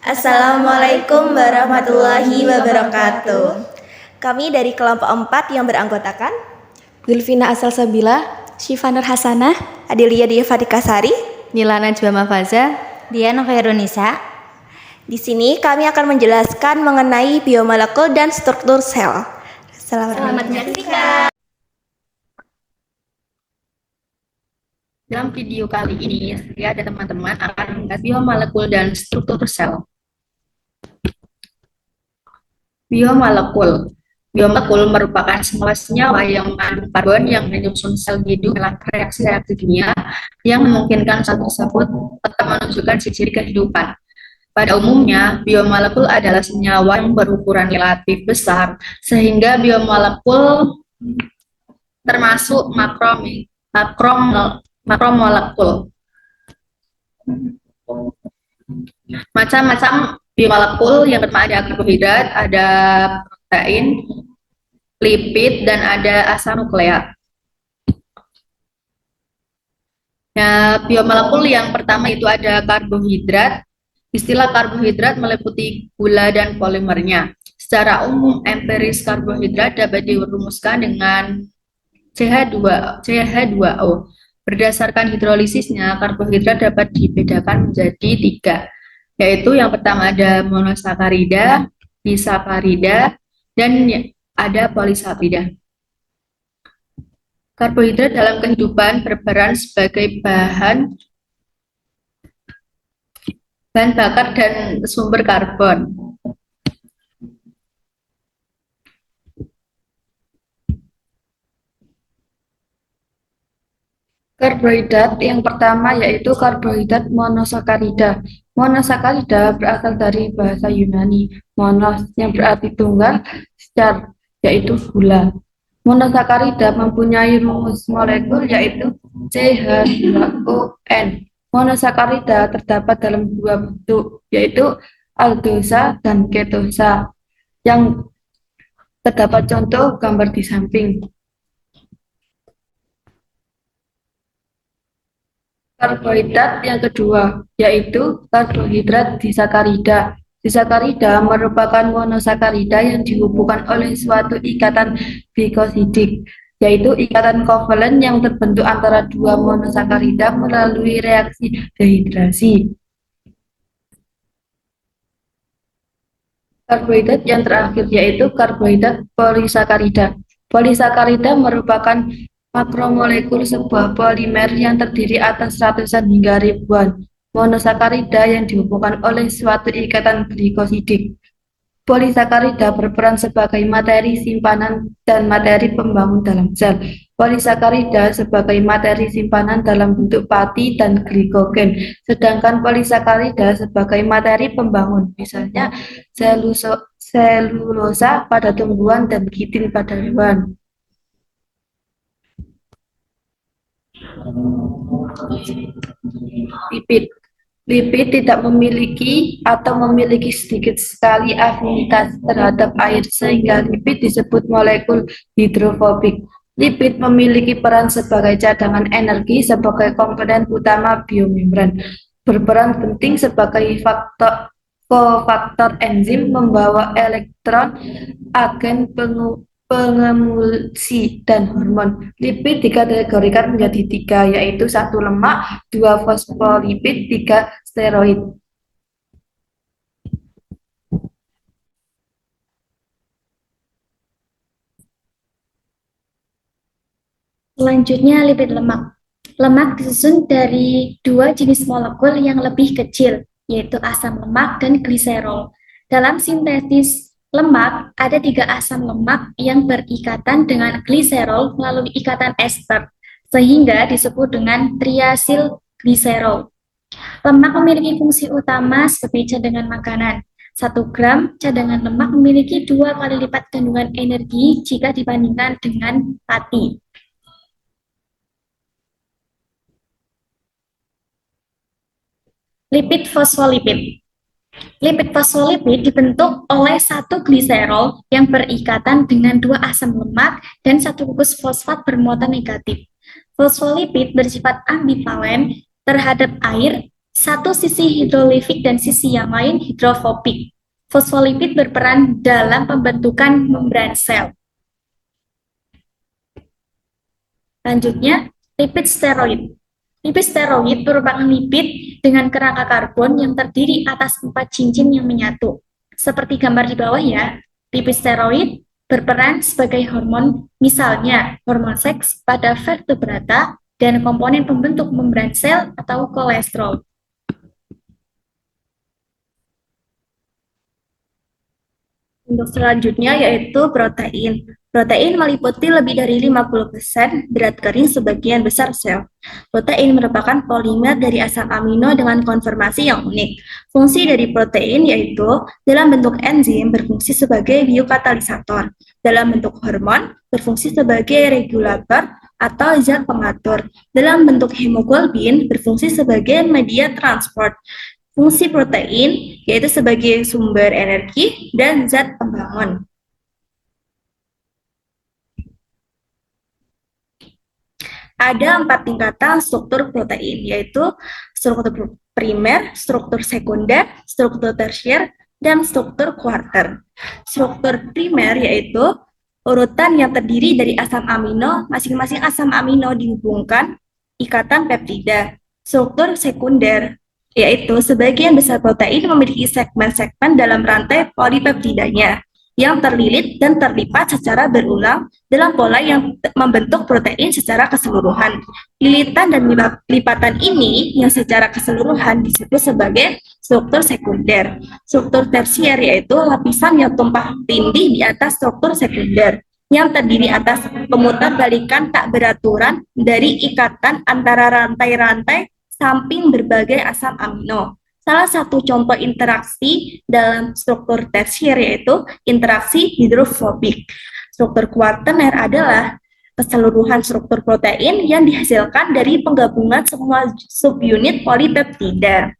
Assalamualaikum warahmatullahi wabarakatuh. Kami dari kelompok 4 yang beranggotakan Zulfina Asalsabila, Syifa Nur Hasanah, Adelia Diafatikasari, Nila Najwa Mafaza, Diana Khairunisa. Di sini kami akan menjelaskan mengenai biomolekul dan struktur sel. Selamat menyaksikan. Dalam video kali ini, saya dan teman-teman akan membahas biomolekul dan struktur sel. Biomolekul merupakan semua senyawa yang mengandung karbon yang menyusun sel hidup dalam reaksi-reaksi kimia yang memungkinkan sel tersebut tetap menunjukkan ciri-ciri kehidupan. Pada umumnya, biomolekul adalah senyawa yang berukuran relatif besar, sehingga biomolekul termasuk makromolekul. Macam-macam biomolekul yang pertama ada karbohidrat, ada protein, lipid, dan ada asam nukleat. Nah, biomolekul yang pertama itu ada karbohidrat. Istilah karbohidrat meliputi gula dan polimernya. Secara umum, empiris karbohidrat dapat dirumuskan dengan CH2O. Berdasarkan hidrolisisnya, karbohidrat dapat dibedakan menjadi 3, yaitu yang pertama ada monosakarida, disakarida, dan ada polisakarida. Karbohidrat dalam kehidupan berperan sebagai bahan bakar dan sumber karbon. Karbohidrat yang pertama yaitu karbohidrat monosakarida. Monosakarida berasal dari bahasa Yunani, monos yang berarti tunggal, sar yaitu gula. Monosakarida mempunyai rumus molekul yaitu CH2ON. Monosakarida terdapat dalam 2 bentuk, yaitu aldosa dan ketosa, yang terdapat contoh gambar di samping. Karbohidrat yang kedua, yaitu karbohidrat disakarida. Disakarida merupakan monosakarida yang dihubungkan oleh suatu ikatan glikosidik, yaitu ikatan kovalen yang terbentuk antara 2 monosakarida melalui reaksi dehidrasi. Karbohidrat yang terakhir yaitu karbohidrat polisakarida. Polisakarida merupakan makromolekul sebuah polimer yang terdiri atas ratusan hingga ribuan monosakarida yang dihubungkan oleh suatu ikatan glikosidik. Polisakarida berperan sebagai materi simpanan dan materi pembangun dalam sel. Polisakarida sebagai materi simpanan dalam bentuk pati dan glikogen, sedangkan polisakarida sebagai materi pembangun, misalnya selulosa pada tumbuhan dan kitin pada hewan. Lipid tidak memiliki atau memiliki sedikit sekali afinitas terhadap air, sehingga lipid disebut molekul hidrofobik. Lipid memiliki peran sebagai cadangan energi sebagai komponen utama biomembran. Berperan penting sebagai kofaktor enzim membawa elektron, agen pengemulsi, dan hormon. Lipid dikategorikan menjadi 3, yaitu 1 lemak, 2 fosfolipid, 3 steroid. Selanjutnya lipid lemak. Lemak disusun dari 2 jenis molekul yang lebih kecil, yaitu asam lemak dan gliserol. Dalam sintesis lemak, ada 3 asam lemak yang berikatan dengan gliserol melalui ikatan ester, sehingga disebut dengan triasil gliserol. Lemak memiliki fungsi utama sebagai cadangan makanan. 1 gram cadangan lemak memiliki 2 kali lipat kandungan energi jika dibandingkan dengan pati. Lipid fosfolipid. Lipid fosfolipid dibentuk oleh 1 gliserol yang berikatan dengan 2 asam lemak dan 1 gugus fosfat bermuatan negatif. Fosfolipid bersifat ambivalen terhadap air Satu sisi hidrolifik dan sisi yang lain hidrofobik. Fosfolipid berperan dalam pembentukan membran sel. Selanjutnya, lipid steroid. Lipid steroid merupakan lipid dengan kerangka karbon yang terdiri atas 4 cincin yang menyatu. Seperti gambar di bawah ya, lipid steroid berperan sebagai hormon, misalnya hormon seks pada vertebrata dan komponen pembentuk membran sel atau kolesterol. Untuk selanjutnya yaitu protein. Protein meliputi lebih dari 50% berat kering sebagian besar sel. Protein merupakan polimer dari asam amino dengan konformasi yang unik. Fungsi dari protein yaitu dalam bentuk enzim berfungsi sebagai biokatalisator, dalam bentuk hormon berfungsi sebagai regulator atau zat pengatur, dalam bentuk hemoglobin berfungsi sebagai media transport. Fungsi protein yaitu sebagai sumber energi dan zat pembangun. Ada 4 tingkatan struktur protein, yaitu struktur primer, struktur sekunder, struktur tersier, dan struktur kuarter. Struktur primer yaitu urutan yang terdiri dari asam amino, masing-masing asam amino dihubungkan ikatan peptida. Struktur sekunder yaitu sebagian besar protein memiliki segmen-segmen dalam rantai polipeptidanya yang terlilit dan terlipat secara berulang dalam pola yang membentuk protein secara keseluruhan. Lilitan dan lipatan ini yang secara keseluruhan disebut sebagai struktur sekunder. Struktur tersier yaitu lapisan yang tumpang tindih di atas struktur sekunder yang terdiri atas pemutarbalikan tak beraturan dari ikatan antara rantai-rantai samping berbagai asam amino. Salah satu contoh interaksi dalam struktur tersier yaitu interaksi hidrofobik. Struktur kuaterner adalah keseluruhan struktur protein yang dihasilkan dari penggabungan semua subunit polipeptida.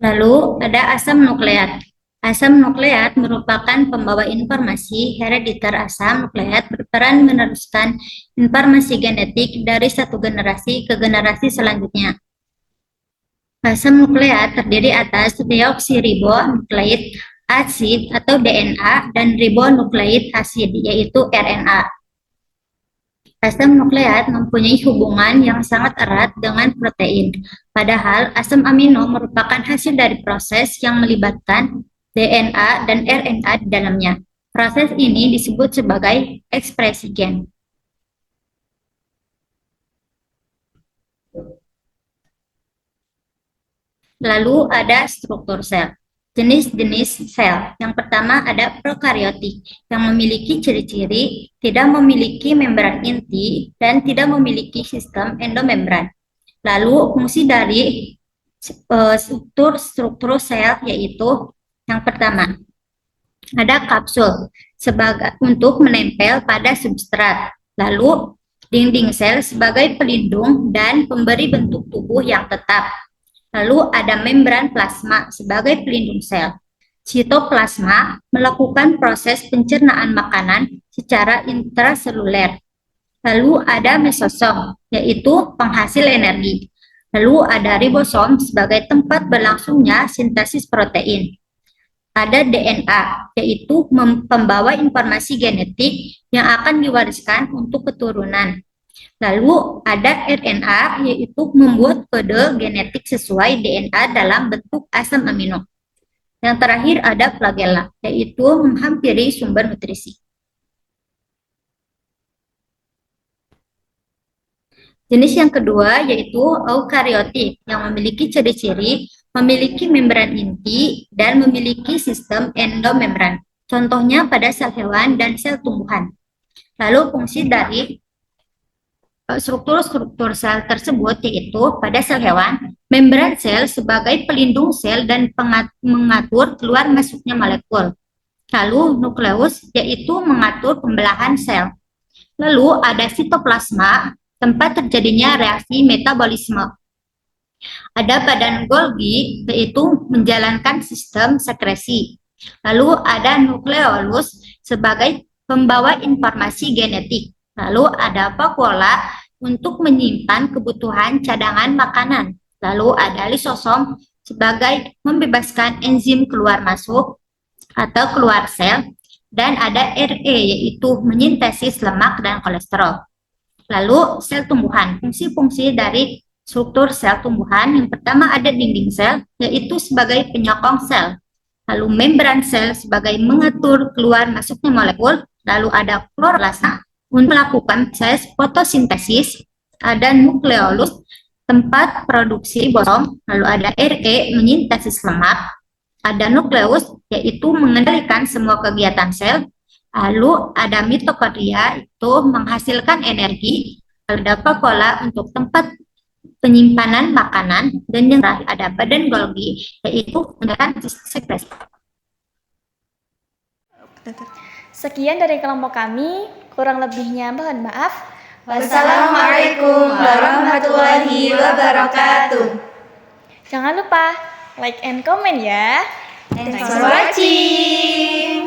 Lalu ada asam nukleat. Asam nukleat merupakan pembawa informasi herediter. Asam nukleat berperan meneruskan informasi genetik dari satu generasi ke generasi selanjutnya. Asam nukleat terdiri atas deoksiribonukleik asid atau DNA dan ribonukleik asid yaitu RNA. Asam nukleat mempunyai hubungan yang sangat erat dengan protein, padahal asam amino merupakan hasil dari proses yang melibatkan DNA dan RNA di dalamnya. Proses ini disebut sebagai ekspresi gen. Lalu ada struktur sel. Jenis-jenis sel. Yang pertama ada prokariotik yang memiliki ciri-ciri tidak memiliki membran inti dan tidak memiliki sistem endomembran. Lalu fungsi dari struktur sel yaitu yang pertama, ada kapsul untuk menempel pada substrat. Lalu, dinding sel sebagai pelindung dan pemberi bentuk tubuh yang tetap. Lalu, ada membran plasma sebagai pelindung sel. Sitoplasma melakukan proses pencernaan makanan secara intraseluler. Lalu, ada mesosom, yaitu penghasil energi. Lalu, ada ribosom sebagai tempat berlangsungnya sintesis protein. Ada DNA, yaitu pembawa informasi genetik yang akan diwariskan untuk keturunan. Lalu ada RNA, yaitu membuat kode genetik sesuai DNA dalam bentuk asam amino. Yang terakhir ada flagella, yaitu menghampiri sumber nutrisi. Jenis yang kedua yaitu eukariotik yang memiliki ciri-ciri memiliki membran inti dan memiliki sistem endomembran. Contohnya pada sel hewan dan sel tumbuhan. Lalu fungsi dari struktur-struktur sel tersebut yaitu pada sel hewan, membran sel sebagai pelindung sel dan mengatur keluar masuknya molekul. Lalu nukleus yaitu mengatur pembelahan sel. Lalu ada sitoplasma, tempat terjadinya reaksi metabolisme. Ada badan Golgi, yaitu menjalankan sistem sekresi. Lalu ada nukleolus sebagai pembawa informasi genetik. Lalu ada vakuola untuk menyimpan kebutuhan cadangan makanan. Lalu ada lisosom sebagai membebaskan enzim keluar masuk atau keluar sel. Dan ada RE yaitu menyintesis lemak dan kolesterol. Lalu sel tumbuhan, fungsi-fungsi dari struktur sel tumbuhan. Yang pertama ada dinding sel yaitu sebagai penyokong sel. Lalu membran sel sebagai mengatur keluar masuknya molekul. Lalu ada kloroplasta untuk melakukan proses fotosintesis. Ada nukleolus tempat produksi bosom. Lalu ada RE menyintesis lemak. Ada nukleus, yaitu mengendalikan semua kegiatan sel. Lalu ada mitokondria, itu menghasilkan energi. Ada vakuola untuk tempat penyimpanan makanan. Dan yang terakhir ada badan Golgi, yaitu mengendalikan sekresi. Sekian dari kelompok kami, kurang lebihnya mohon maaf. Wassalamualaikum warahmatullahi wabarakatuh. Jangan lupa like and comment ya. Thanks for watching.